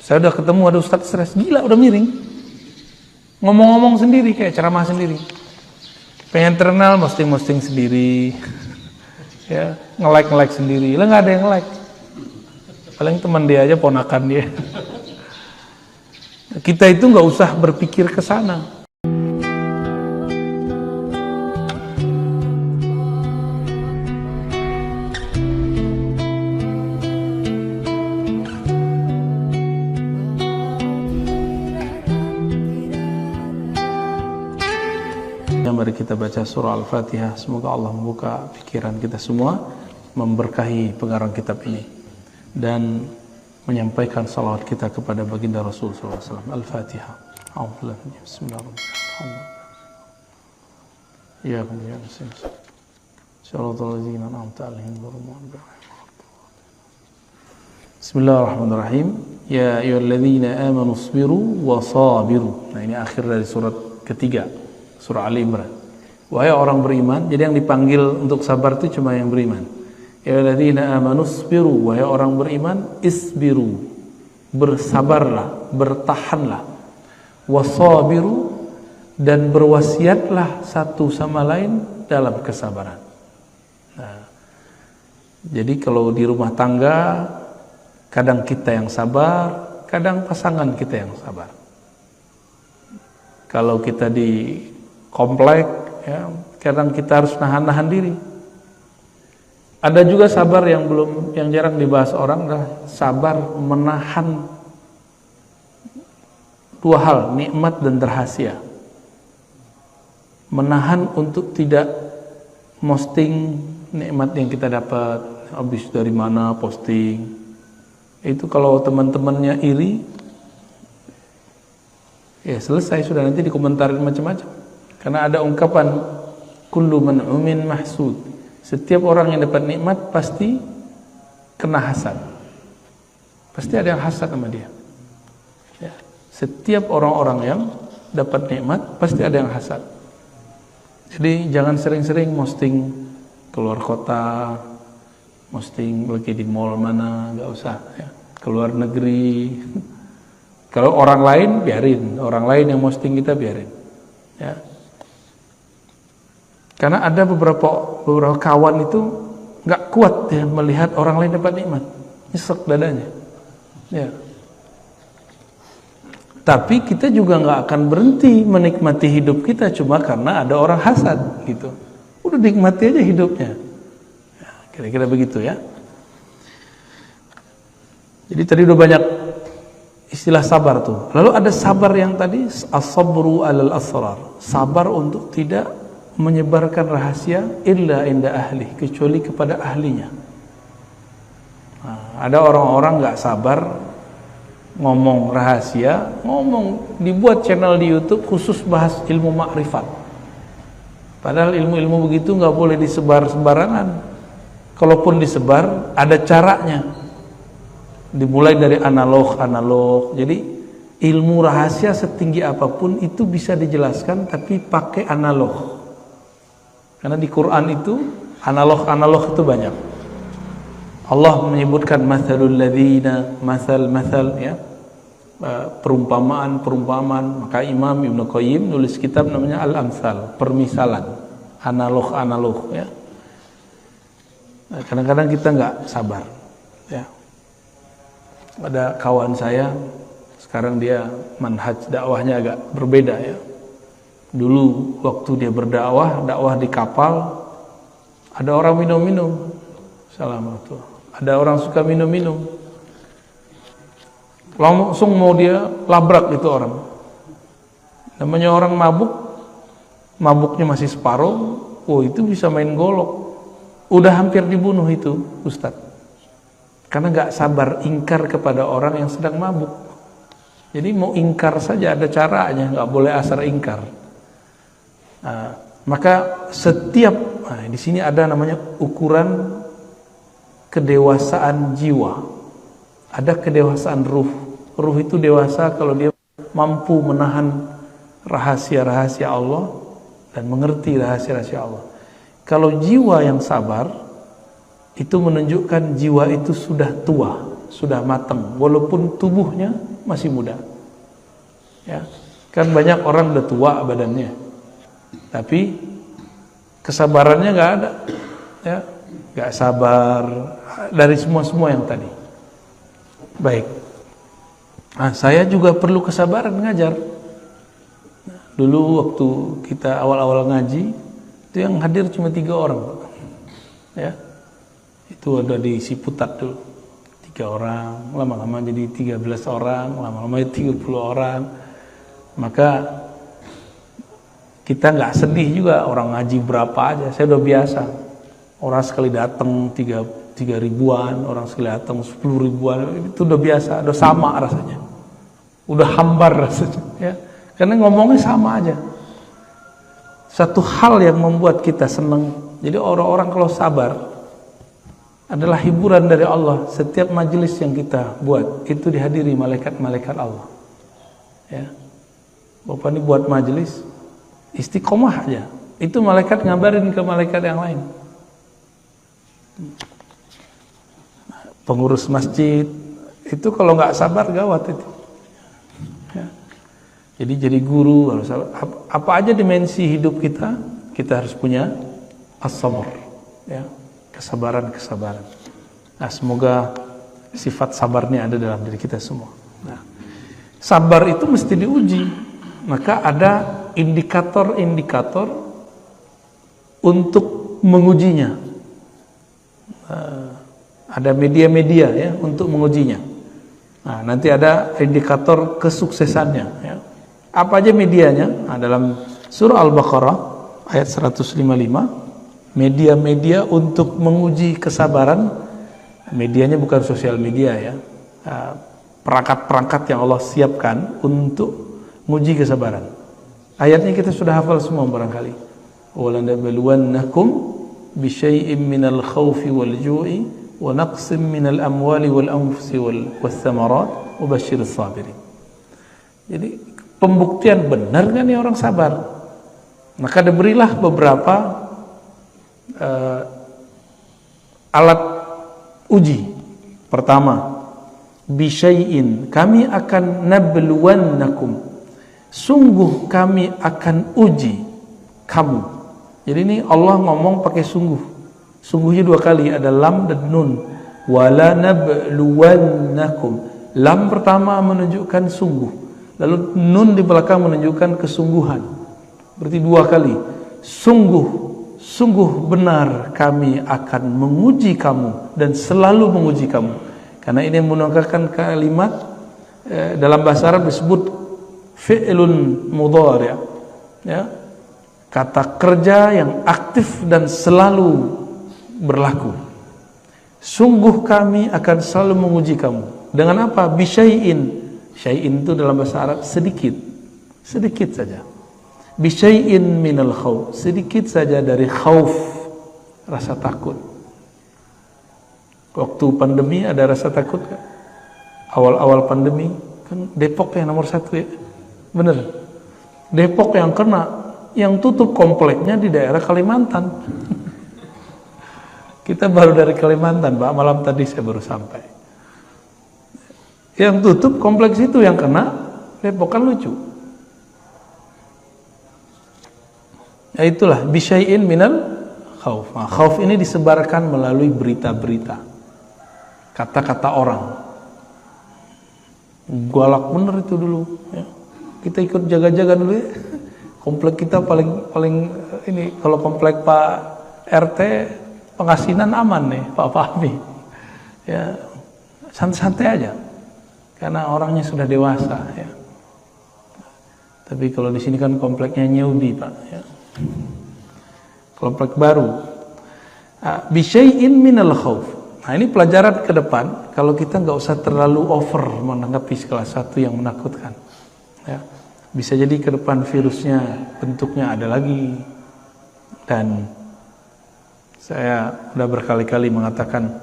Saya udah ketemu ada ustadz stres, gila udah miring. Ngomong-ngomong sendiri, kayak ceramah sendiri. Pengen terkenal, posting sendiri. Ya, nge-like sendiri. Lah nggak ada yang nge-like. Paling teman dia aja, ponakan dia. Kita itu nggak usah berpikir ke sana. Mari kita baca surah Al-Fatihah. Semoga Allah membuka pikiran kita semua, memberkahi pengarang kitab ini, dan menyampaikan salawat kita kepada baginda Rasul SAW. Al-Fatihah. Bismillahirrahmanirrahim. Ya Bismillahirrahmanirrahim. Ya ayyuhalladzina amanu isbiru wa sabiru. Nah, ini akhir dari surat ketiga, surah Ali Imran. Wahai orang beriman, jadi yang dipanggil untuk sabar itu cuma yang beriman. Ya alladzina amanu isbiru, wahai orang beriman, isbiru, bersabarlah, bertahanlah. Wasabiru, dan berwasiatlah satu sama lain dalam kesabaran. Nah, jadi kalau di rumah tangga, kadang kita yang sabar, kadang pasangan kita yang sabar. Kalau kita di komplek, ya, kadang kita harus nahan diri. Ada juga sabar yang jarang dibahas orang, adalah sabar menahan dua hal, nikmat dan rahasia. Menahan untuk tidak posting nikmat yang kita dapat, habis dari mana posting. Itu kalau teman-temannya iri, ya selesai sudah, nanti dikomentarin macam-macam. Karena ada ungkapan kullu man'umin mahsud. Setiap orang yang dapat nikmat pasti kena hasad. Pasti ada yang hasad sama dia. Ya. Setiap orang-orang yang dapat nikmat pasti ada yang hasad. Jadi jangan sering-sering posting keluar kota, posting lagi di mall mana, nggak usah. Ya. Keluar negeri. Kalau orang lain biarin, orang lain yang posting kita biarin. Ya. Karena ada beberapa kawan itu nggak kuat ya melihat orang lain dapat nikmat, nyesek dadanya. Ya. Tapi kita juga nggak akan berhenti menikmati hidup kita cuma karena ada orang hasad gitu. Udah nikmati aja hidupnya. Ya, kira-kira begitu ya. Jadi tadi udah banyak istilah sabar tuh. Lalu ada sabar yang tadi as-sabru 'alal asrar. Sabar untuk tidak menyebarkan rahasia illa inda ahli, kecuali kepada ahlinya. Nah, ada orang-orang nggak sabar ngomong rahasia, dibuat channel di YouTube khusus bahas ilmu makrifat. Padahal ilmu-ilmu begitu nggak boleh disebar sembarangan. Kalaupun disebar, ada caranya. Dimulai dari analog. Jadi ilmu rahasia setinggi apapun itu bisa dijelaskan, tapi pakai analog. Karena di Quran itu analog itu banyak. Allah menyebutkan mathalul ladzina, masal ya, perumpamaan. Maka Imam Ibnu Qayyim nulis kitab namanya Al-Amsal, permisalan, analog ya. Nah, kadang-kadang kita nggak sabar ya. Ada kawan saya sekarang dia manhaj dakwahnya agak berbeda ya. Dulu waktu dia berdakwah, dakwah di kapal, ada orang minum-minum. Assalamualaikum. Ada orang suka minum-minum. Langsung mau dia labrak itu orang. Namanya orang mabuknya masih separuh, itu bisa main golok. Udah hampir dibunuh itu Ustadz. Karena nggak sabar ingkar kepada orang yang sedang mabuk. Jadi mau ingkar saja ada caranya, nggak boleh asal ingkar. Nah, maka di sini ada namanya ukuran kedewasaan jiwa. Ada kedewasaan ruh. Ruh itu dewasa kalau dia mampu menahan rahasia-rahasia Allah dan mengerti rahasia-rahasia Allah. Kalau jiwa yang sabar itu menunjukkan jiwa itu sudah tua, sudah matang walaupun tubuhnya masih muda. Ya. Kan banyak orang udah tua badannya, tapi kesabarannya nggak ada, ya, nggak sabar dari semua yang tadi. Baik, nah, saya juga perlu kesabaran ngajar. Dulu waktu kita awal-awal ngaji, itu yang hadir cuma 3 orang, Pak. Ya, itu ada di Ciputat dulu, 3 orang, lama-lama jadi 13 orang, lama-lama jadi 30 orang. Maka kita nggak sedih juga orang ngaji berapa aja, saya udah biasa. Orang sekali datang 3 ribuan, orang sekali datang 10 ribuan, itu udah biasa, udah sama rasanya, udah hambar rasanya, ya. Karena ngomongnya sama aja. Satu hal yang membuat kita senang. Jadi orang-orang kalau sabar adalah hiburan dari Allah. Setiap majelis yang kita buat itu dihadiri malaikat-malaikat Allah. Ya. Bapak ini buat majelis istiqomah aja, itu malaikat ngabarin ke malaikat yang lain. Pengurus masjid itu kalau nggak sabar gawat itu. Ya. Jadi guru harus sabar. Apa aja dimensi hidup kita harus punya as-sabr, ya, kesabaran. Nah, semoga sifat sabarnya ada dalam diri kita semua. Nah, sabar itu mesti diuji. Maka ada indikator-indikator untuk mengujinya. Ada media-media, ya, untuk mengujinya. Nah, nanti ada indikator kesuksesannya, ya. Apa aja medianya? Nah, dalam surah Al-Baqarah ayat 155, media-media untuk menguji kesabaran. Medianya bukan sosial media, ya. Perangkat-perangkat yang Allah siapkan untuk menguji kesabaran. Ayatnya kita sudah hafal semua barangkali. وَلَنَبْلُوَنَّكُمْ بِشَيْءٍ مِّنَ الْخَوْفِ وَالْجُوعِ وَنَقْصٍ مِّنَ الْأَمْوَالِ وَالْأَنفُسِ وَالثَّمَرَاتِ وَبَشِّرِ الصَّابِرِينَ. Jadi pembuktian benar kan nih orang sabar. Maka diberilah beberapa alat uji. Pertama, bisyai'in, kami akan nabluwannakum, sungguh kami akan uji kamu. Jadi ini Allah ngomong pakai sungguh. Sungguhnya 2 kali, ada lam dan nun. Wala nabluwannakum. Lam pertama menunjukkan sungguh, lalu nun di belakang menunjukkan kesungguhan. Berarti 2 kali. Sungguh benar kami akan menguji kamu dan selalu menguji kamu. Karena ini menggunakan kalimat dalam bahasa Arab disebut fi'lun mudhari', ya, kata kerja yang aktif dan selalu berlaku. Sungguh kami akan selalu menguji kamu. Dengan apa? Bisyai'in. Syai'in itu dalam bahasa Arab sedikit saja. Bisyai'in minal khauf, sedikit saja dari khauf, rasa takut. Waktu pandemi ada rasa takut kan? Awal-awal pandemi kan Depok yang nomor 1, ya. Bener. Depok yang kena, yang tutup kompleknya di daerah Kalimantan. Kita baru dari Kalimantan, Pak. Malam tadi saya baru sampai. Yang tutup kompleks itu yang kena Depok, kan lucu. Ya itulah bisyai'in minal khauf. Nah, khauf ini disebarkan melalui berita-berita, kata-kata orang. Galak bener itu dulu, ya. Kita ikut jaga-jaga dulu, ya. Komplek kita paling ini, kalau komplek Pak RT Pengasinan aman nih, Pak Fahmi. Ya, santai-santai aja. Karena orangnya sudah dewasa, ya. Tapi kalau di sini kan kompleknya newbie, Pak, ya. Komplek baru. Bisyai'in minal khauf. Nah, ini pelajaran ke depan. Kalau kita nggak usah terlalu over menanggapi segala sesuatu yang menakutkan, ya. Bisa jadi ke depan virusnya bentuknya ada lagi. Dan saya sudah berkali-kali mengatakan,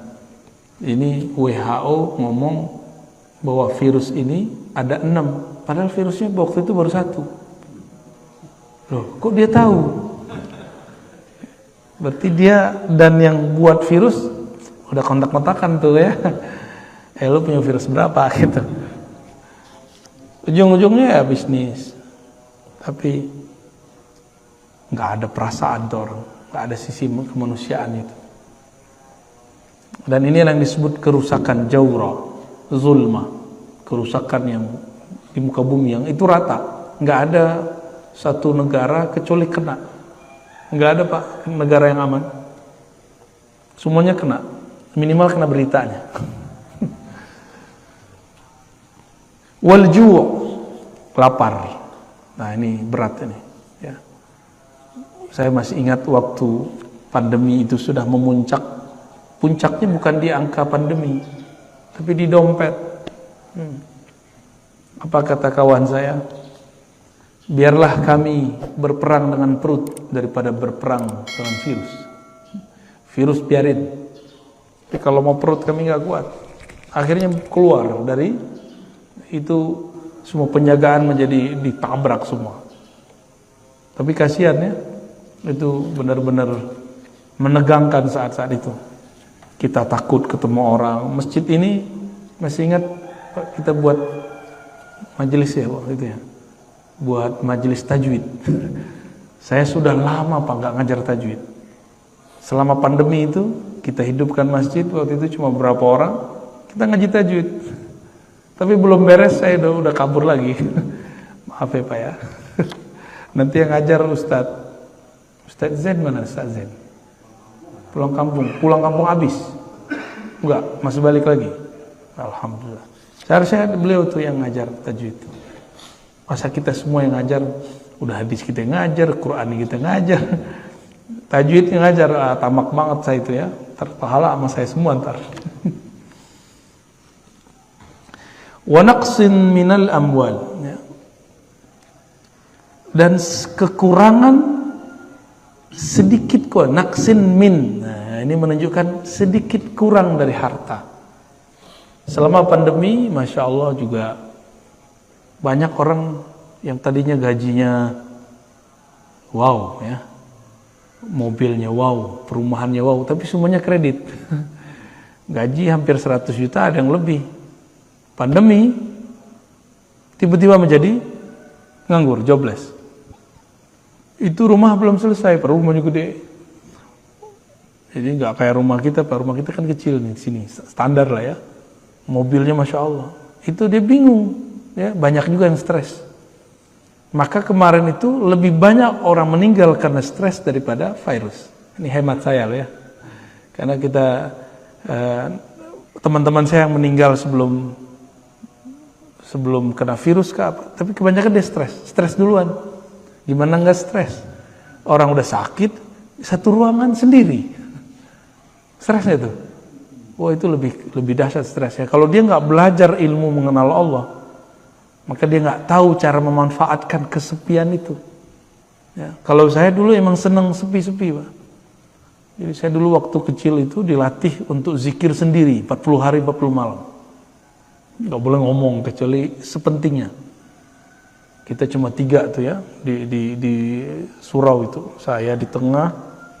ini WHO ngomong bahwa virus ini ada 6, padahal virusnya waktu itu baru 1. Loh, kok dia tahu? Berarti dia dan yang buat virus udah kontak-kontakan tuh, ya. lu punya virus berapa gitu. Ujung-ujungnya ya bisnis, tapi nggak ada perasaan tuh orang, nggak ada sisi kemanusiaan itu. Dan ini yang disebut kerusakan jawra, zulma, kerusakan yang di muka bumi yang itu rata, nggak ada satu negara kecuali kena, nggak ada pak negara yang aman, semuanya kena, minimal kena beritanya. Wal ju', lapar. Nah ini berat ini. Ya. Saya masih ingat waktu pandemi itu sudah memuncak. Puncaknya bukan di angka pandemi, tapi di dompet. Apa kata kawan saya? Biarlah kami berperang dengan perut daripada berperang dengan virus. Virus biarin. Tapi kalau mau perut kami nggak kuat. Akhirnya keluar dari itu, semua penjagaan menjadi ditabrak semua. Tapi kasihan ya, itu benar-benar menegangkan saat-saat itu. Kita takut ketemu orang. Masjid ini masih ingat kita buat majelis ya waktu itu ya, buat majelis tajwid. Saya sudah lama pak nggak ngajar tajwid. Selama pandemi itu kita hidupkan masjid, waktu itu cuma beberapa orang kita ngaji tajwid. Tapi belum beres, saya udah kabur lagi. Maaf ya Pak ya. Nanti yang ngajar Ustadz Zen mana Ustadz Zen? Pulang kampung habis. Enggak, masih balik lagi. Alhamdulillah. Seharusnya beliau tuh yang ngajar tajwid. Masa kita semua yang ngajar, udah hadis kita yang ngajar, Quran kita ngajar, tajwid yang ngajar, tamak banget saya itu ya. Terpahala sama saya semua ntar. Wa naqsin minal amwal, ya. Dan kekurangan sedikit kok, naqsin min. Nah, ini menunjukkan sedikit kurang dari harta. Selama pandemi, masya Allah juga banyak orang yang tadinya gajinya wow ya, mobilnya wow, perumahannya wow, tapi semuanya kredit. Gaji hampir 100 juta, ada yang lebih. Pandemi tiba-tiba menjadi nganggur, jobless. Itu rumah belum selesai, rumahnya gede. Jadi nggak kayak rumah kita, Pak. Rumah kita kan kecil nih, sini standar lah ya. Mobilnya masya Allah. Itu dia bingung, ya banyak juga yang stres. Maka kemarin itu lebih banyak orang meninggal karena stres daripada virus. Ini hemat saya loh ya. Karena kita teman-teman saya yang meninggal sebelum kena virus ke apa, tapi kebanyakan dia stres duluan. Gimana nggak stres? Orang udah sakit, satu ruangan sendiri, stresnya itu. Wah itu lebih dahsyat stresnya. Kalau dia nggak belajar ilmu mengenal Allah, maka dia nggak tahu cara memanfaatkan kesepian itu. Ya, kalau saya dulu emang seneng sepi-sepi, Pak. Jadi saya dulu waktu kecil itu dilatih untuk zikir sendiri 40 hari 40 malam. Nggak boleh ngomong kecuali sepentingnya. Kita cuma 3 tuh ya di surau itu. Saya di tengah,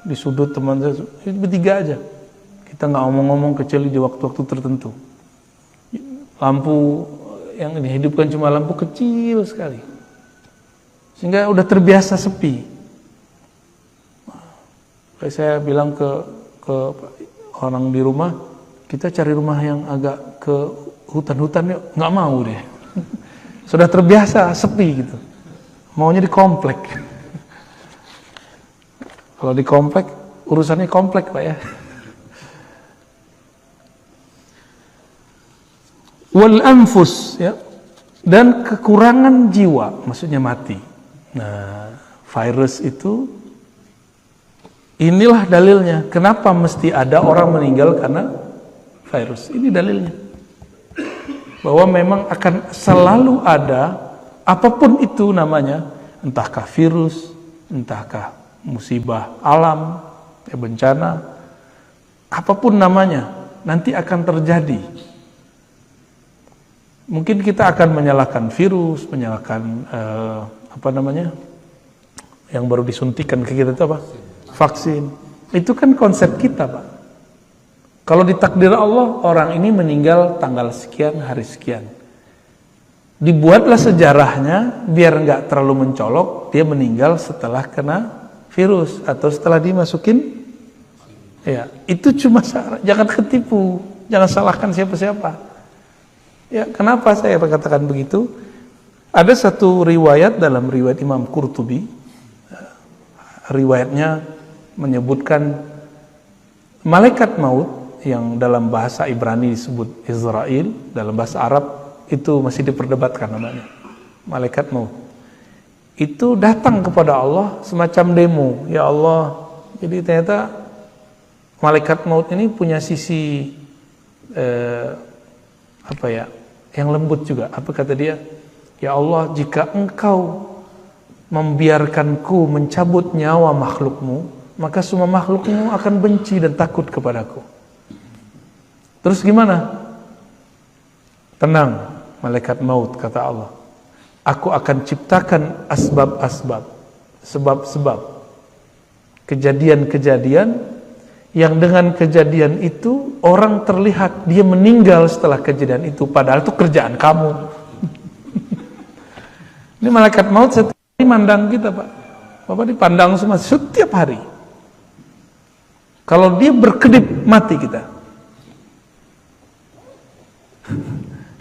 di sudut teman saya, bertiga aja. Kita nggak ngomong-ngomong kecuali di waktu-waktu tertentu. Lampu yang dihidupkan cuma lampu kecil sekali, sehingga udah terbiasa sepi. Kayak saya bilang ke orang di rumah, kita cari rumah yang agak ke hutan-hutan yuk, nggak mau deh. Sudah terbiasa sepi gitu, maunya di komplek. Kalau di komplek urusannya komplek Pak ya. Wal anfus ya, dan kekurangan jiwa, maksudnya mati. Nah, virus itu inilah dalilnya. Kenapa mesti ada orang meninggal karena virus? Ini dalilnya. Bahwa memang akan selalu ada, apapun itu namanya, entahkah virus, entahkah musibah alam, bencana, apapun namanya, nanti akan terjadi. Mungkin kita akan menyalahkan virus, menyalahkan yang baru disuntikan ke kita itu apa? Vaksin. Itu kan konsep kita, Pak. Kalau ditakdir Allah, orang ini meninggal tanggal sekian, hari sekian. Dibuatlah sejarahnya biar nggak terlalu mencolok, dia meninggal setelah kena virus atau setelah dimasukin. Ya, itu cuma jangan ketipu, jangan salahkan siapa-siapa. Ya, kenapa saya katakan begitu? Ada satu riwayat dalam riwayat Imam Qurtubi, riwayatnya menyebutkan malaikat maut yang dalam bahasa Ibrani disebut Israel, dalam bahasa Arab itu masih diperdebatkan namanya, malaikat maut. Itu datang kepada Allah semacam demo, ya Allah. Jadi ternyata malaikat maut ini punya sisi yang lembut juga. Apa kata dia? Ya Allah, jika engkau membiarkanku mencabut nyawa makhlukmu, maka semua makhlukmu akan benci dan takut kepadaku. Terus gimana? Tenang, malaikat maut, kata Allah. Aku akan ciptakan asbab-asbab, sebab-sebab, kejadian-kejadian yang dengan kejadian itu orang terlihat dia meninggal setelah kejadian itu, padahal itu kerjaan kamu. Ini malaikat maut setiap hari mandang kita, Pak. Bapak dipandang semua setiap hari. Kalau dia berkedip, mati kita.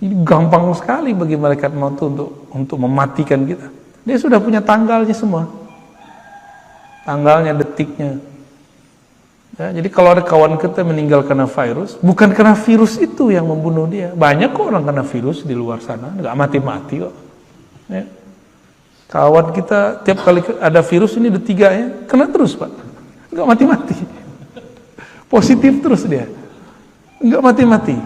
Ini gampang sekali bagi malaikat maut untuk mematikan kita. Dia sudah punya tanggalnya semua. Tanggalnya, detiknya. Ya, jadi kalau ada kawan kita meninggal karena virus, bukan karena virus itu yang membunuh dia. Banyak kok orang kena virus di luar sana, nggak mati-mati kok. Ya. Kawan kita tiap kali ada virus ini D3-nya kena terus, Pak. Nggak mati-mati. Positif terus dia. Nggak mati-mati.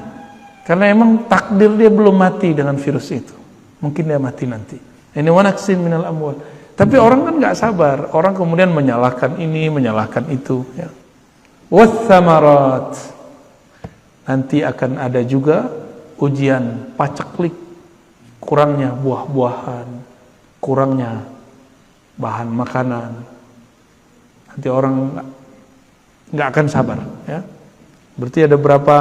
Karena emang takdir dia belum mati dengan virus itu. Mungkin dia mati nanti. Ini wanaksin minal amwal. Tapi orang kan nggak sabar. Orang kemudian menyalahkan ini, menyalahkan itu. Ya. Wathamarat. Nanti akan ada juga ujian paceklik. Kurangnya buah-buahan, kurangnya bahan makanan. Nanti orang nggak akan sabar. Ya. Berarti ada berapa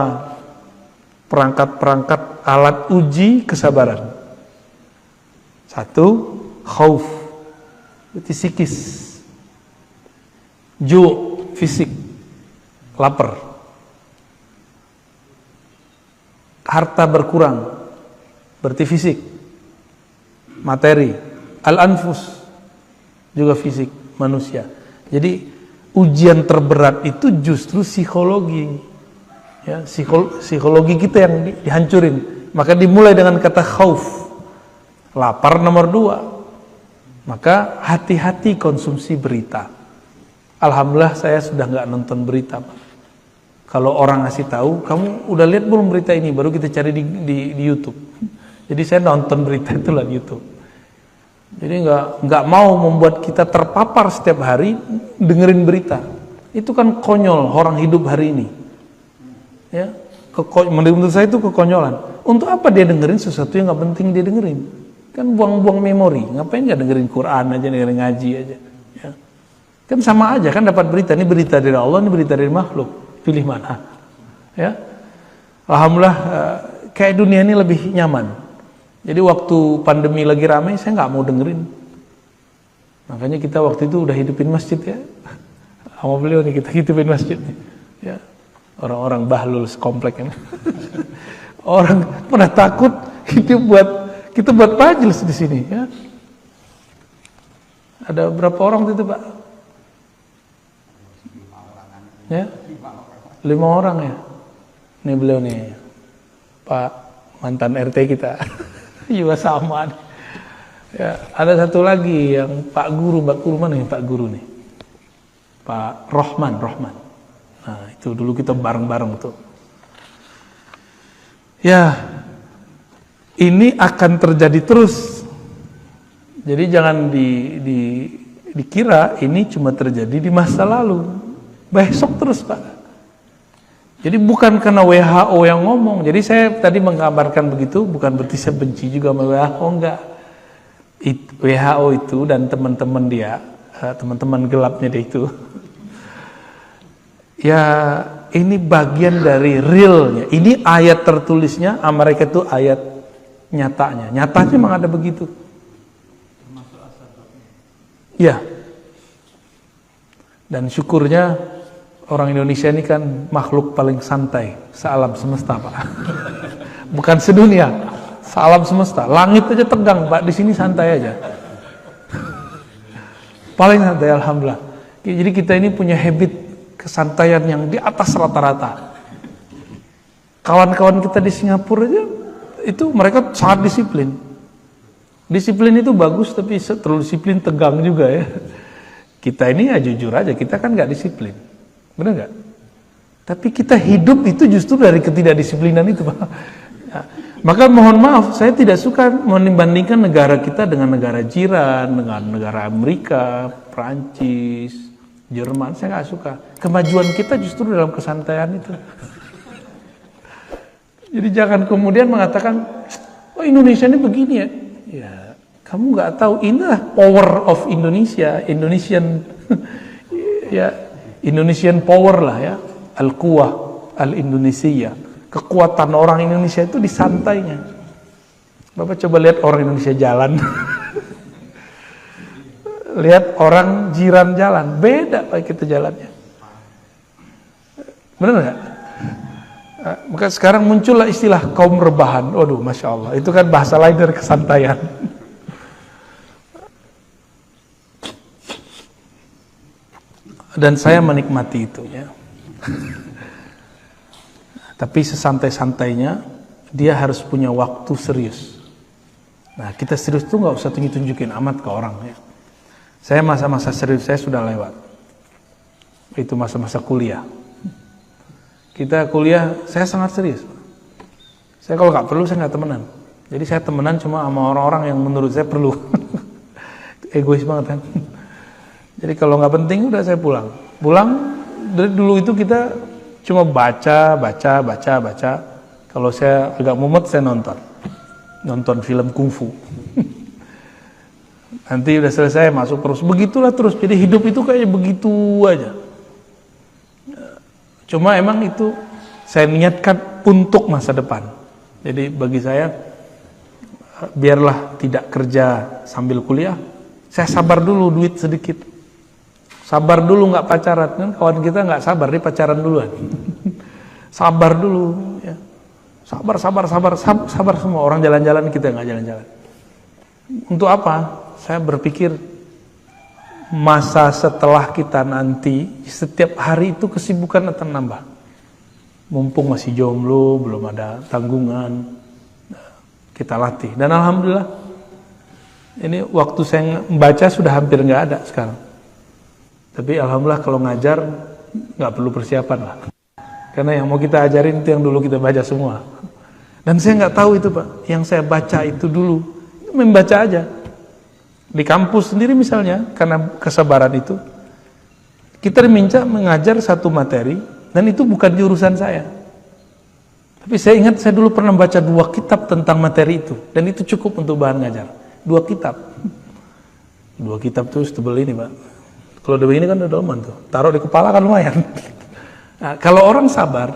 perangkat-perangkat alat uji kesabaran. Satu, khauf, berarti psikis. Ju, fisik, lapar. Harta berkurang, berarti fisik. Materi, al-anfus, juga fisik manusia. Jadi ujian terberat itu justru psikologi. Ya, psikologi kita yang dihancurin. Maka dimulai dengan kata khauf. Lapar nomor 2. Maka hati-hati konsumsi berita. Alhamdulillah saya sudah nggak nonton berita, Pak. Kalau orang ngasih tahu, kamu udah lihat belum berita ini? Baru kita cari di YouTube. Jadi saya nonton berita itu lah di YouTube. Jadi nggak mau membuat kita terpapar setiap hari dengerin berita. Itu kan konyol orang hidup hari ini. Ya, menurut saya itu kekonyolan. Untuk apa dia dengerin sesuatu yang nggak penting dia dengerin? Kan buang-buang memori. Ngapain nggak dengerin Quran aja, dengerin ngaji aja? Ya. Kan sama aja kan dapat berita. Ini berita dari Allah, ini berita dari makhluk. Pilih mana? Ya, alhamdulillah kayak dunia ini lebih nyaman. Jadi waktu pandemi lagi ramai, saya nggak mau dengerin. Makanya kita waktu itu udah hidupin masjid ya. Sama beliau nih kita hidupin masjid nih. Ya. Orang-orang bahlul sekomplek ini. Orang pernah takut kita buat majelis di sini ya. Ada berapa orang itu, Pak? Ya? 5 orang ya. Ini beliau nih. Pak mantan RT kita. Juga sama. Ya, ada satu lagi yang Pak Guru mana nih Pak Guru nih? Pak Rohman. Nah, itu dulu kita bareng-bareng tuh. Ya, ini akan terjadi terus. Jadi jangan dikira ini cuma terjadi di masa lalu. Besok terus, Pak. Jadi bukan karena WHO yang ngomong. Jadi saya tadi menggambarkan begitu, bukan berarti saya benci juga sama WHO, enggak. WHO itu dan teman-teman dia, teman-teman gelapnya dia itu. Ya, ini bagian dari realnya. Ini ayat tertulisnya, mereka itu ayat nyatanya. Nyatanya memang ada begitu. Ya. Dan syukurnya orang Indonesia ini kan makhluk paling santai sealam semesta, Pak. Bukan sedunia, sealam semesta. Langit aja tegang, Pak. Di sini santai aja. Paling santai, alhamdulillah. Jadi kita ini punya habit kesantaian yang di atas rata-rata. Kawan-kawan kita di Singapura aja itu mereka sangat disiplin. Disiplin itu bagus, tapi terlalu disiplin tegang juga ya. Kita ini ya jujur aja, kita kan nggak disiplin, benar nggak? Tapi kita hidup itu justru dari ketidakdisiplinan itu, Pak. Ya. Maka mohon maaf, saya tidak suka membandingkan negara kita dengan negara jiran, dengan negara Amerika, Prancis, Jerman. Saya nggak suka. Kemajuan kita justru dalam kesantaian itu. Jadi jangan kemudian mengatakan, oh Indonesia ini begini ya. Ya, kamu nggak tahu, inilah power of Indonesia, Indonesian, ya Indonesian power lah ya, al-quwah, al-Indonesia. Kekuatan orang Indonesia itu di santainya. Bapak coba lihat orang Indonesia jalan. Lihat orang jiran jalan, beda Pak kita jalannya. Benar nggak? Maka sekarang muncullah istilah kaum rebahan. Waduh, Masya Allah, itu kan bahasa lain dari kesantaian. Dan saya menikmati itu ya. Tapi sesantai-santainya dia harus punya waktu serius. Nah, kita serius tuh nggak usah tunjukin amat ke orang ya. Saya masa-masa serius saya sudah lewat. Itu masa-masa kuliah. Kita kuliah, saya sangat serius. Saya kalau nggak perlu saya nggak temenan. Jadi saya temenan cuma sama orang-orang yang menurut saya perlu. Egois banget kan. Jadi kalau nggak penting udah saya pulang. Pulang dari dulu itu kita cuma baca. Kalau saya agak mumet saya nonton film kungfu. Nanti udah selesai masuk terus, begitulah terus. Jadi hidup itu kayaknya begitu aja. Cuma emang itu saya niatkan untuk masa depan. Jadi bagi saya biarlah tidak kerja sambil kuliah. Saya sabar dulu duit sedikit. Sabar dulu nggak pacaran, kan kawan kita nggak sabar, dia pacaran duluan. Sabar dulu, ya. Sabar semua orang jalan-jalan, kita nggak jalan-jalan. Untuk apa? Saya berpikir masa setelah kita nanti setiap hari itu kesibukan akan nambah. Mumpung masih jomblo, belum ada tanggungan, kita latih. Dan alhamdulillah, ini waktu saya membaca sudah hampir nggak ada sekarang. Tapi alhamdulillah kalau ngajar nggak perlu persiapan lah. Karena yang mau kita ajarin itu yang dulu kita baca semua. Dan saya nggak tahu itu Pak, yang saya baca itu dulu, membaca aja. Di kampus sendiri misalnya, karena kesabaran itu, kita diminta mengajar satu materi, dan itu bukan jurusan saya. Tapi saya ingat saya dulu pernah baca 2 kitab tentang materi itu, dan itu cukup untuk bahan ngajar. 2 kitab. 2 kitab tuh setebel ini Pak. Kalau udah begini kan udah dalaman tuh, taruh di kepala kan lumayan. Nah, kalau orang sabar,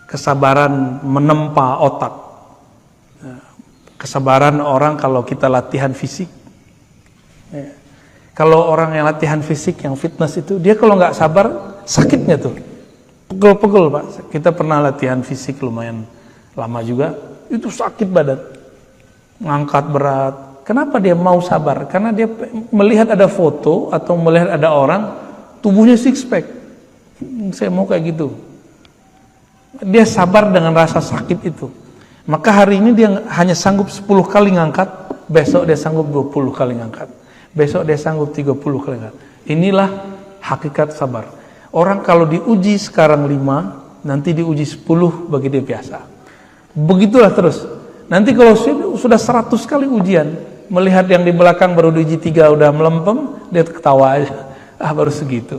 kesabaran menempa otak, kesabaran orang kalau kita latihan fisik. Kalau orang yang latihan fisik, yang fitness itu, dia kalau nggak sabar, sakitnya tuh. Pegel-pegel Pak. Kita pernah latihan fisik lumayan lama juga, itu sakit badan. Ngangkat berat. Kenapa dia mau sabar? Karena dia melihat ada foto atau melihat ada orang, tubuhnya six pack. Saya mau kayak gitu. Dia sabar dengan rasa sakit itu. Maka hari ini dia hanya sanggup 10 kali ngangkat, besok dia sanggup 20 kali ngangkat. Besok dia sanggup 30 kali ngangkat. Inilah hakikat sabar. Orang kalau diuji sekarang 5, nanti diuji 10 bagi dia biasa. Begitulah terus. Nanti kalau sudah 100 kali ujian, melihat yang di belakang baru diuji 3 udah melempem, dia ketawa aja. Baru segitu.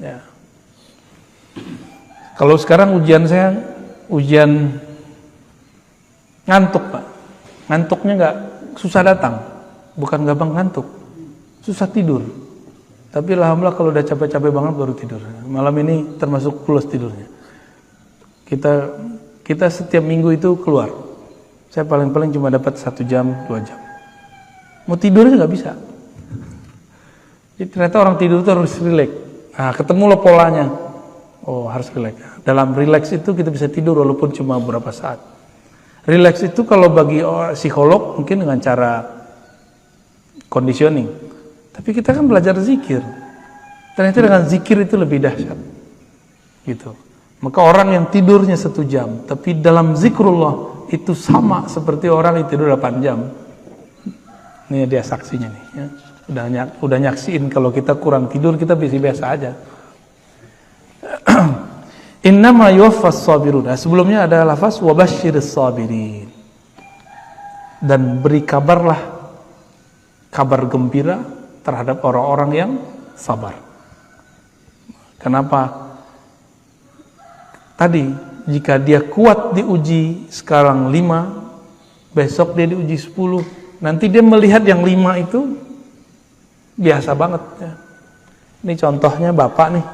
Ya. Kalau sekarang ujian saya, ujian ngantuk Pak. Ngantuknya nggak susah datang, bukan gampang ngantuk, susah tidur. Tapi alhamdulillah kalau udah capek-capek banget baru tidur. Malam ini termasuk pulas tidurnya. Kita setiap minggu itu keluar. Saya paling-paling cuma dapat 1 jam, 2 jam. Mau tidurnya nggak bisa. Jadi ternyata orang tidur itu harus rileks. Nah, ketemu lo polanya. Oh, harus rileks. Dalam rileks itu kita bisa tidur walaupun cuma beberapa saat. Rileks itu kalau bagi psikolog mungkin dengan cara conditioning. Tapi kita kan belajar zikir. Ternyata dengan zikir itu lebih dahsyat. Gitu. Maka orang yang tidurnya 1 jam, tapi dalam zikrullah itu sama seperti orang yang tidur 8 jam. Ini dia saksinya nih. Ya. Udah nyaksiin kalau kita kurang tidur kita biasa aja. Innama yuwaffas sabirun. Nah, sebelumnya ada lafaz wabasyiris sabirin. Dan beri kabarlah, kabar gembira terhadap orang-orang yang sabar. Kenapa? Tadi jika dia kuat diuji sekarang 5, besok dia diuji 10, nanti dia melihat yang 5 itu biasa banget ya. Ini contohnya bapak nih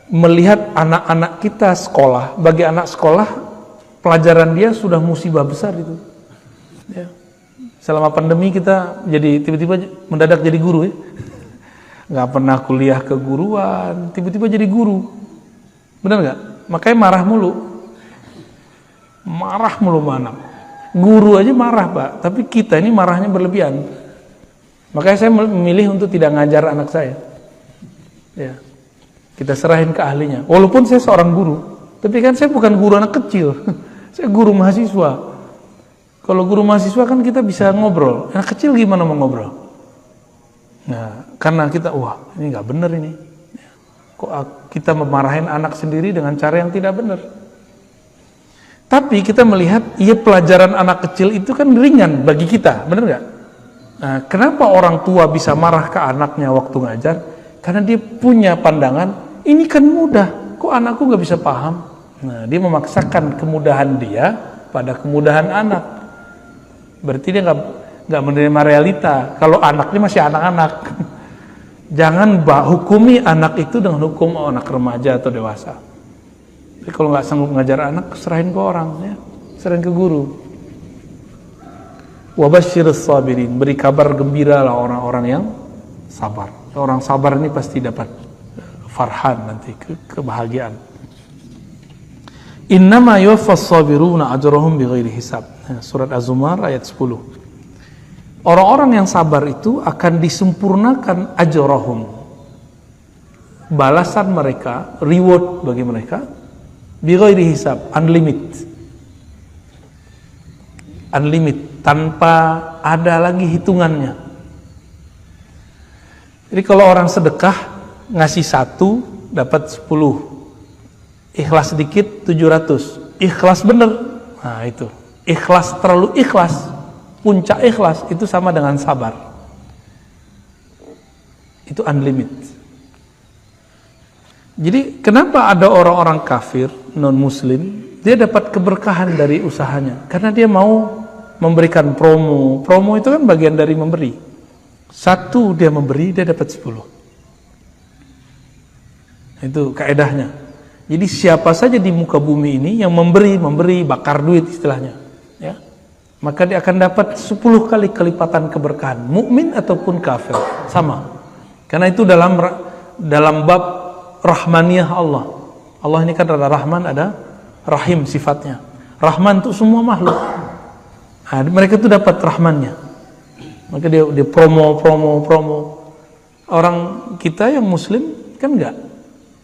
melihat anak-anak kita sekolah. Bagi anak sekolah pelajaran dia sudah musibah besar itu ya. Selama pandemi kita jadi tiba-tiba mendadak jadi guru ya. Nggak pernah kuliah keguruan, tiba-tiba jadi guru. Benar nggak? Makanya marah mulu anak. Guru aja marah pak, tapi kita ini marahnya berlebihan. Makanya saya memilih untuk tidak ngajar anak saya ya. Kita serahin ke ahlinya. Walaupun saya seorang guru, tapi kan saya bukan guru anak kecil. Saya guru mahasiswa. Kalau guru mahasiswa kan kita bisa ngobrol. Anak kecil gimana mau ngobrol? Nah, karena kita, wah ini nggak bener ini. Kok kita memarahin anak sendiri dengan cara yang tidak benar? Tapi kita melihat, iya pelajaran anak kecil itu kan ringan bagi kita, benar nggak? Nah, kenapa orang tua bisa marah ke anaknya waktu ngajar? Karena dia punya pandangan, ini kan mudah, kok anakku nggak bisa paham? Nah, dia memaksakan kemudahan dia pada kemudahan anak. Berarti dia nggak menerima realita. Kalau anaknya masih anak-anak. Jangan hukumi anak itu dengan hukum anak remaja atau dewasa. Jadi kalau nggak sanggup ngajar anak, serahin ke orang, ya, serahin ke guru. Wabasyiris sabirin, beri kabar gembira lah orang-orang yang sabar. Orang sabar ini pasti dapat farhan nanti, kebahagiaan. Innama yuwaffas sabiruna ajrahum bighairi hisab. Surat Az-Zumar ayat 10. Orang-orang yang sabar itu akan disempurnakan ajrahum, balasan mereka, reward bagi mereka, bighairi hisab, unlimited, tanpa ada lagi hitungannya. Jadi kalau orang sedekah ngasih 1 dapat 10, ikhlas sedikit 700, ikhlas bener, nah itu ikhlas, terlalu ikhlas, puncak ikhlas itu sama dengan sabar. Itu unlimited. Jadi kenapa ada orang-orang kafir, non-muslim, dia dapat keberkahan dari usahanya? Karena dia mau memberikan promo. Promo itu kan bagian dari memberi. 1 dia memberi, dia dapat 10. Itu kaedahnya. Jadi siapa saja di muka bumi ini yang memberi, bakar duit istilahnya, ya, maka dia akan dapat 10 kali kelipatan keberkahan, mukmin ataupun kafir, sama. Karena itu dalam bab rahmaniyah Allah. Allah ini kan ada Rahman, ada Rahim sifatnya. Rahman untuk semua makhluk. Nah, mereka itu dapat rahmannya. Maka dia promo. Orang kita yang muslim kan enggak.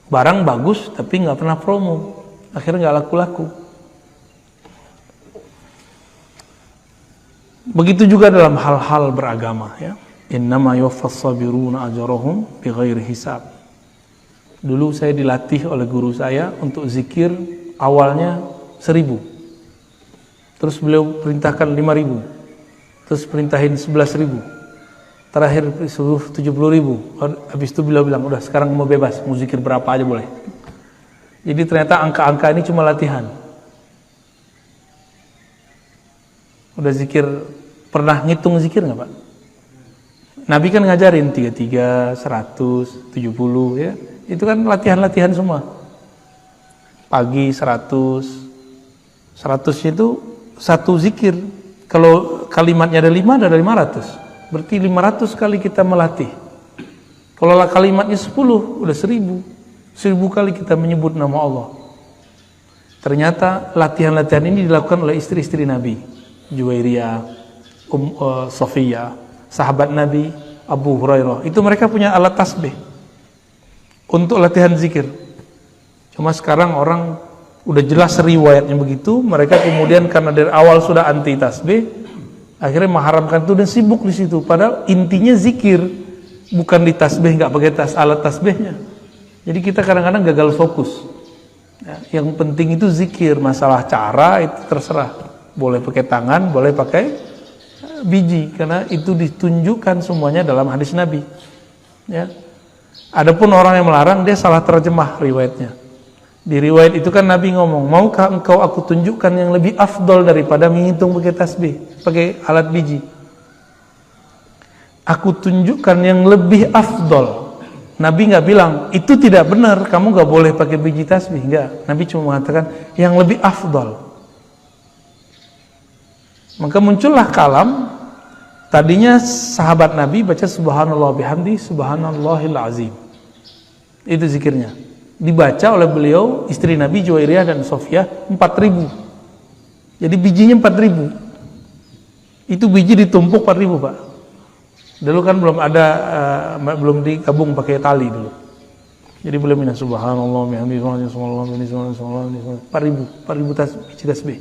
Barang bagus tapi enggak pernah promo. Akhirnya enggak laku-laku. Begitu juga dalam hal-hal beragama, ya. Innama yuwaffas sabiruna ajrahum bighairi hisab. Dulu saya dilatih oleh guru saya untuk zikir awalnya 1000. Terus beliau perintahkan 5000. Terus perintahin 11.000. Terakhir suruh 70.000. Habis itu beliau bilang, udah sekarang mau bebas, mau zikir berapa aja boleh. Jadi ternyata angka-angka ini cuma latihan. Udah zikir, pernah ngitung zikir nggak Pak? Nabi kan ngajarin 33, 100, 70 ya. Itu kan latihan-latihan semua. Pagi 100 itu satu zikir. Kalau kalimatnya ada 5, ada 500. Berarti 500 kali kita melatih. Kalau kalimatnya 10, udah 1000. 1000 kali kita menyebut nama Allah. Ternyata latihan-latihan ini dilakukan oleh istri-istri Nabi. Juwairiyah, Sofiyah, sahabat Nabi, Abu Hurairah. Itu mereka punya alat tasbih untuk latihan zikir. Cuma sekarang orang udah jelas riwayatnya begitu, mereka kemudian karena dari awal sudah anti tasbih, akhirnya mengharamkan itu dan sibuk di situ. Padahal intinya zikir, bukan di tasbih, nggak pakai alat tasbihnya. Jadi kita kadang-kadang gagal fokus. Ya, yang penting itu zikir. Masalah cara itu terserah. Boleh pakai tangan, boleh pakai biji, karena itu ditunjukkan semuanya dalam hadis Nabi. Ya. Adapun orang yang melarang, dia salah terjemah riwayatnya. Di riwayat itu kan Nabi ngomong, maukah engkau aku tunjukkan yang lebih afdol daripada menghitung pakai tasbih, pakai alat biji? Aku tunjukkan yang lebih afdol. Nabi nggak bilang itu tidak benar, kamu nggak boleh pakai biji tasbih, nggak. Nabi cuma mengatakan yang lebih afdol. Maka muncullah kalam. Tadinya sahabat Nabi baca subhanallah bihamdi subhanallahil azim. Itu zikirnya. Dibaca oleh beliau, istri Nabi Juwairiyah dan Sofiyah 4000. Jadi bijinya 4000. Itu biji ditumpuk 4000, Pak. Dulu kan belum ada, belum digabung pakai tali dulu. Jadi belum ini subhanallah bihamdi subhanallah bihamdi subhanallah 4000 biji tasbih.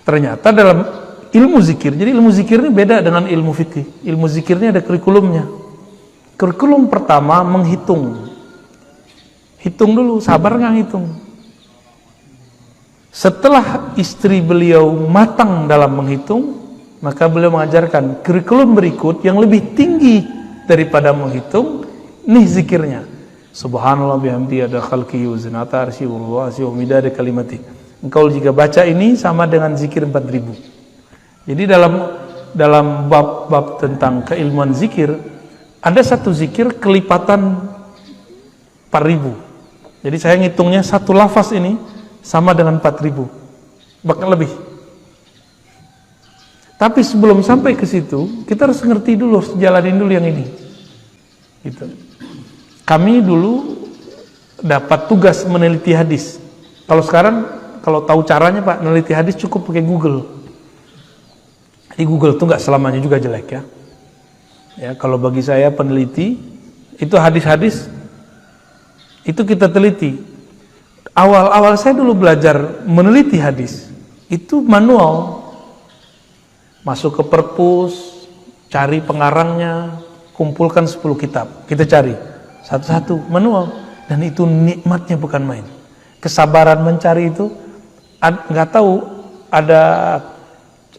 Ternyata dalam ilmu zikir, jadi ilmu zikir ini beda dengan ilmu fikih. Ilmu zikirnya ada kurikulumnya. Kurikulum pertama menghitung. Hitung dulu, sabar nggak hitung. Setelah istri beliau matang dalam menghitung, maka beliau mengajarkan kurikulum berikut yang lebih tinggi daripada menghitung. Nih zikirnya. Subhanallah bihamdi ada khalqihi wa zinata arsyihi wa midada kalimati. Engkau jika baca ini sama dengan zikir 4000. Jadi dalam bab tentang keilmuan zikir, ada satu zikir kelipatan 4000. Jadi saya ngitungnya satu lafaz ini sama dengan 4000, bahkan lebih. Tapi sebelum sampai ke situ, kita harus ngerti dulu, harus jalanin dulu yang ini. Gitu. Kami dulu dapat tugas meneliti hadis. Kalau sekarang, kalau tahu caranya Pak, meneliti hadis cukup pakai Google. Di Google itu nggak selamanya juga jelek ya. Ya, kalau bagi saya peneliti itu hadis-hadis itu kita teliti. Awal-awal saya dulu belajar meneliti hadis itu manual. Masuk ke perpus, cari pengarangnya, kumpulkan 10 kitab. Kita cari satu-satu manual, dan itu nikmatnya bukan main. Kesabaran mencari itu nggak tahu ada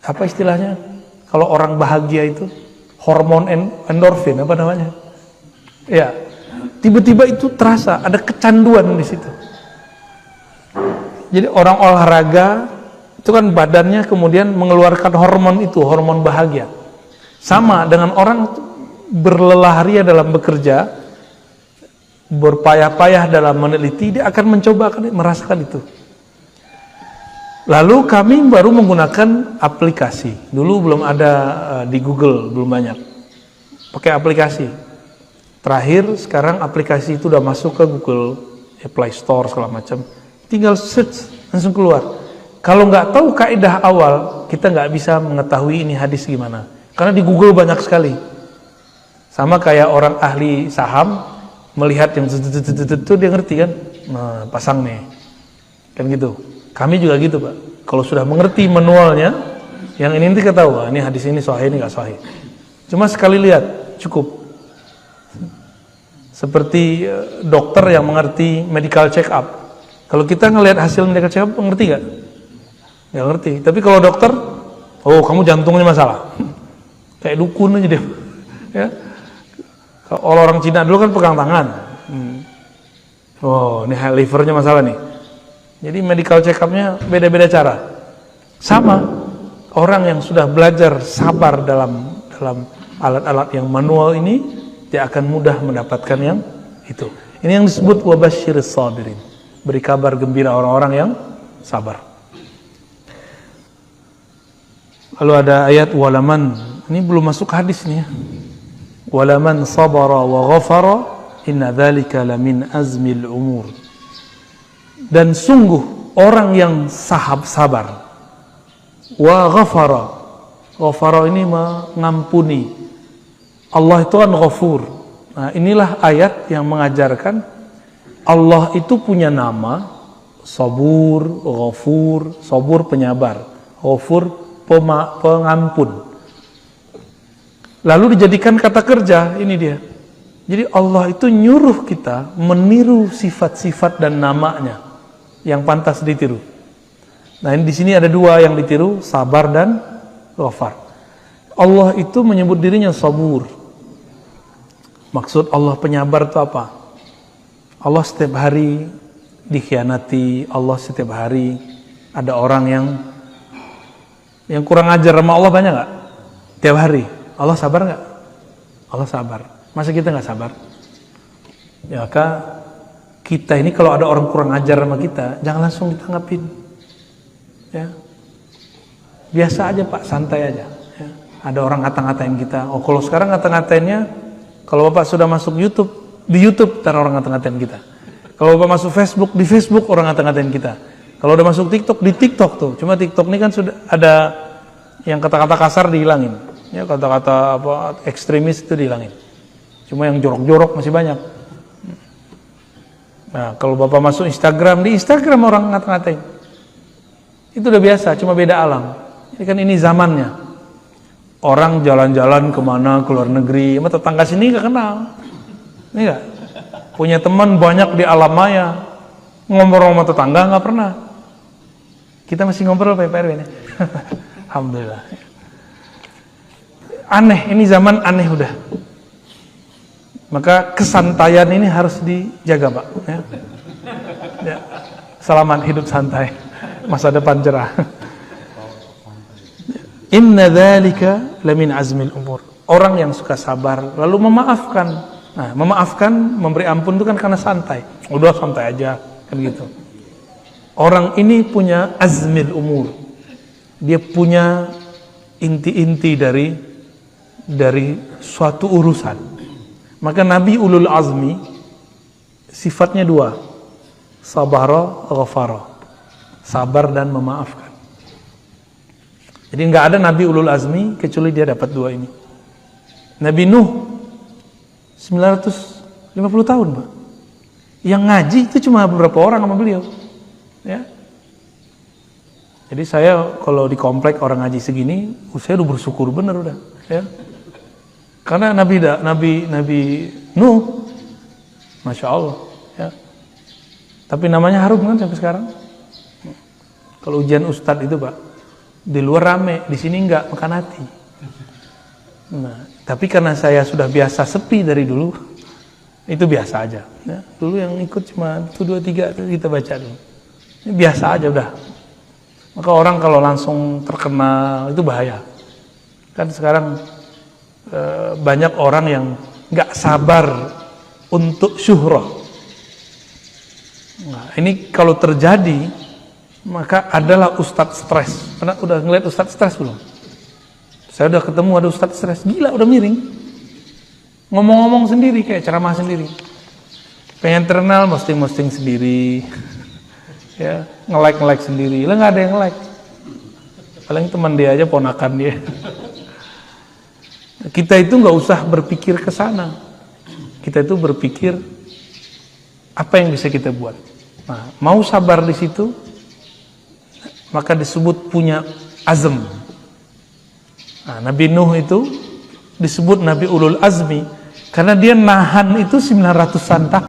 apa istilahnya? Kalau orang bahagia itu hormon endorfin apa namanya? Ya, tiba-tiba itu terasa ada kecanduan di situ. Jadi orang olahraga itu kan badannya kemudian mengeluarkan hormon itu, hormon bahagia. Sama dengan orang berlelah-ria dalam bekerja, berpayah-payah dalam meneliti, dia akan mencoba, akan merasakan itu. Lalu kami baru menggunakan aplikasi. Dulu belum ada di Google, belum banyak. Pakai aplikasi. Terakhir sekarang aplikasi itu udah masuk ke Google, Play Store segala macam. Tinggal search langsung keluar. Kalau nggak tahu kaidah awal, kita nggak bisa mengetahui ini hadis gimana. Karena di Google banyak sekali. Sama kayak orang ahli saham melihat yang itu dia ngerti kan, nah pasang nih, kan gitu. Kami juga gitu Pak. Kalau sudah mengerti manualnya, yang ini nanti kita tahu, ini hadis ini sahih, ini nggak sahih. Cuma sekali lihat cukup. Seperti dokter yang mengerti medical check up. Kalau kita ngelihat hasil medical check up, ngerti nggak? Nggak ngerti. Tapi kalau dokter, oh kamu jantungnya masalah. Kayak dukun aja dia. Ya. Kalau orang Cina dulu kan pegang tangan. Oh ini livernya masalah nih. Jadi medical check up-nya beda-beda cara. Sama orang yang sudah belajar sabar dalam alat-alat yang manual ini, dia akan mudah mendapatkan yang itu. Ini yang disebut wabasyiris sabirin. Beri kabar gembira orang-orang yang sabar. Lalu ada ayat walaman, ini belum masuk hadis nih ya. Walaman sabara wa ghafara inna dzalika lamin azmil umur. Dan sungguh orang yang sabar wa ghafara. Ghafara ini mengampuni. Allah itu kan ghafur. Nah, inilah ayat yang mengajarkan Allah itu punya nama sabur, ghafur, sabur penyabar, ghafur pengampun. Lalu dijadikan kata kerja, ini dia. Jadi Allah itu nyuruh kita meniru sifat-sifat dan namanya yang pantas ditiru. Nah, di sini ada dua yang ditiru, sabar dan ghafar. Allah itu menyebut dirinya sabur. Maksud Allah penyabar itu apa? Allah setiap hari dikhianati, Allah setiap hari ada orang yang kurang ajar sama Allah banyak nggak? Tiap hari. Allah sabar nggak? Allah sabar. Masa kita nggak sabar? Ya, maka kita ini kalau ada orang kurang ajar sama kita, jangan langsung ditanggapin. Ya. Biasa aja Pak, santai aja. Ya. Ada orang ngata-ngatain kita. Oh, kalau sekarang ngata-ngatainnya, kalau Bapak sudah masuk YouTube, di YouTube ntar orang ngata-ngatain kita. Kalau Bapak masuk Facebook, di Facebook orang ngata-ngatain kita. Kalau udah masuk TikTok, di TikTok tuh. Cuma TikTok ini kan sudah ada yang kata-kata kasar dihilangin. Ya, kata-kata apa ekstremis itu dihilangin. Cuma yang jorok-jorok masih banyak. Nah, kalau Bapak masuk Instagram, di Instagram orang ngata-ngatain. Itu udah biasa, cuma beda alam. Jadi kan ini zamannya. Orang jalan-jalan kemana, ke luar negeri, sama tetangga sini gak kenal. Ini gak? Punya teman banyak di alam maya. Ngobrol sama tetangga gak pernah. Kita masih ngobrol Pak RW ini. Alhamdulillah. Aneh, ini zaman aneh udah. Maka kesantaian ini harus dijaga Pak. Ya. Ya. Selamat hidup santai, masa depan cerah. Inna dzalika lamin azmil umur. Orang yang suka sabar lalu memaafkan. Nah, memaafkan, memberi ampun itu kan karena santai. Udah santai aja, kan gitu. Orang ini punya azmil umur. Dia punya inti-inti dari suatu urusan. Maka Nabi ulul azmi sifatnya dua. Sabara, ghafara. Sabar dan memaafkan. Jadi nggak ada Nabi ulul azmi kecuali dia dapat dua ini. Nabi Nuh 950 tahun, Pak. Yang ngaji itu cuma beberapa orang sama beliau. Ya. Jadi saya kalau di komplek orang ngaji segini, saya udah bersyukur bener udah, ya. Karena Nabi Nuh, Masya Allah, ya. Tapi namanya harum kan sampai sekarang. Kalau ujian ustadz itu Pak, di luar rame, di sini enggak, makan hati. Nah, tapi karena saya sudah biasa sepi dari dulu, itu biasa aja. Ya. Dulu yang ikut cuma 1, 2, 3 kita baca dulu. Ini biasa aja udah. Maka orang kalau langsung terkenal itu bahaya. Kan sekarang banyak orang yang nggak sabar untuk syuhrah. Nah, ini kalau terjadi, maka adalah ustadz stres. Pernah udah ngeliat ustadz stres belum? Saya udah ketemu ada ustadz stres, gila udah miring. Ngomong-ngomong sendiri kayak ceramah sendiri. Pengen terkenal, posting sendiri. Ya, nge-like sendiri. Lah nggak ada yang nge-like. Paling teman dia aja, ponakan dia. Kita itu nggak usah berpikir ke sana. Kita itu berpikir apa yang bisa kita buat. Nah, mau sabar di situ, maka disebut punya azam. Nah, Nabi Nuh itu disebut Nabi ulul azmi karena dia nahan itu 900-an tahun.